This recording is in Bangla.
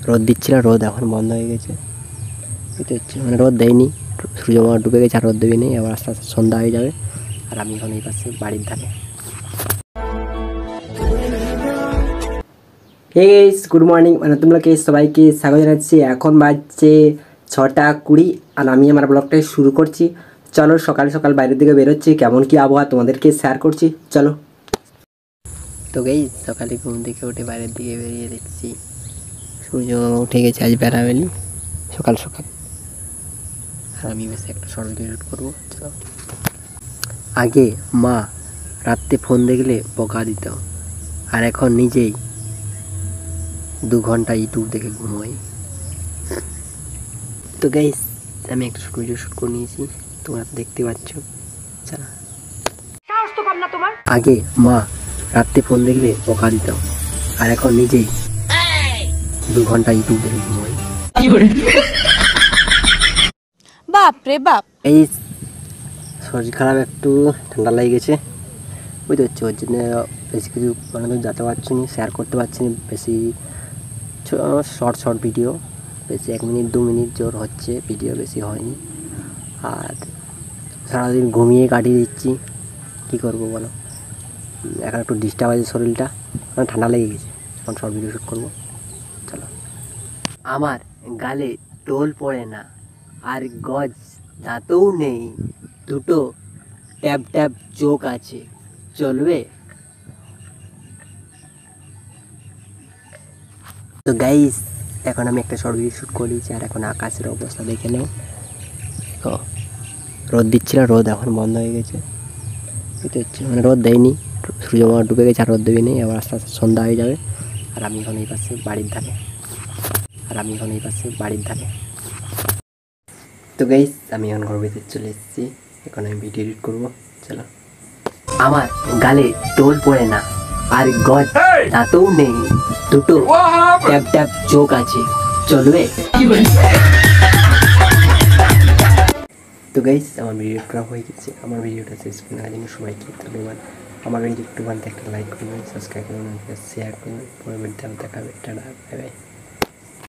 রোদ দিচ্ছিল, রোদ এখন বন্ধ হয়ে গেছে। বুঝতে হচ্ছে মানে রোদ দেয়নি, সূর্য ডুবে গেছে আর রোদ দেবে নেই। আবার আস্তে আস্তে সন্ধ্যা হয়ে যাবে। আর আমি এখন এই পাশে বাড়ির ধারে। Hey guys, good morning. মানে তোমরাকে সবাইকে স্বাগত জানাচ্ছি। এখন বাজছে 6টা 20 আর আমি আমার ব্লগটাই শুরু করছি। চলো, সকাল সকাল বাইরের দিকে বেরোচ্ছি, কেমন কি আবহাওয়া তোমাদেরকে শেয়ার করছি। চলো। তো গাইস, সকালে ঘুম থেকে উঠে বাইরের দিকে বেরিয়ে দেখছি সূর্য উঠে গেছে আজ বেলাবেলি, সকাল সকাল। আর আমি বেশ একটা শর্ট ভিডিও শুট করবো। চলো। আগে মা রাত্রে ফোন দেখলে বকা দিত, আর এখন নিজেই 2 ঘন্টা ইউটিউব দেখে ঘুমোই। তো গাইস, আমি একটা শর্ট ভিডিও শুট করে নিয়েছি, তোমরা দেখতে পাচ্ছ। চলো। আগে মা রাত্রে ফোন দেখলে বকা দিত, আর এখন নিজেই 2 ঘন্টা ইউটিউব দেখে ঘুমোই। বাপ রে বাপ। এই শরীর খারাপ, একটু ঠান্ডা লেগে গেছে, বুঝতে পারছি। ওর জন্য বেশি কিছু মানে যেতে পারছি না, শেয়ার করতে পারছি না বেশি শর্ট ভিডিও। বেশি 1 মিনিট 2 মিনিট জোর হচ্ছে, ভিডিও বেশি হয়নি। আর সারাদিন ঘুমিয়ে কাটিয়ে দিচ্ছি, কী করবো বলো। এখন একটু ডিস্টার্ব আছে শরীরটা, মানে ঠান্ডা লেগে গেছে। এখন শর্ট ভিডিও শ্যুট করবো। চলো। আমার গালে টোল পড়ে না, আর গজ দাঁতও নেই, দুটো ট্যাব ট্যাব চোখ আছে, চলবে? তো গাইস, এখন আমি একটা শর্ট ভিডিও শ্যুট করেছি। আর এখন আকাশের অবস্থা দেখে নাও। দেখো, রোদ দিচ্ছিল, রোদ এখন বন্ধ হয়ে গেছে। বুঝতে হচ্ছে মানে রোদ দেয়নি, সূর্য ডুবে গেছে আর রোদ দেবে নেই। আবার আস্তে আস্তে সন্ধ্যা হয়ে যাবে। আর আমি এখন এই পাশে বাড়ির ধারে। তো গাইস, আমি এখন ঘর ভিতরে চলে এসেছি। এখন আমি ভিডিও এডিট করবো। চলো। আমার গালে টোল পড়ে না, আর গজ দাঁতও নেই, দুটো ট্যাব ট্যাব চোখ আছে, চলবে? তো গাইস, আমার ভিডিও করা হয়ে গেছে। আমার ভিডিওটা শেষ করার জন্য সবাইকে ধন্যবাদ। আমার ভিডিও একটু একটা লাইক করবেন, সাবস্ক্রাইব করবেন, শেয়ার করবেন। পরে ভিডিও দেখাবে। Tata, bye bye.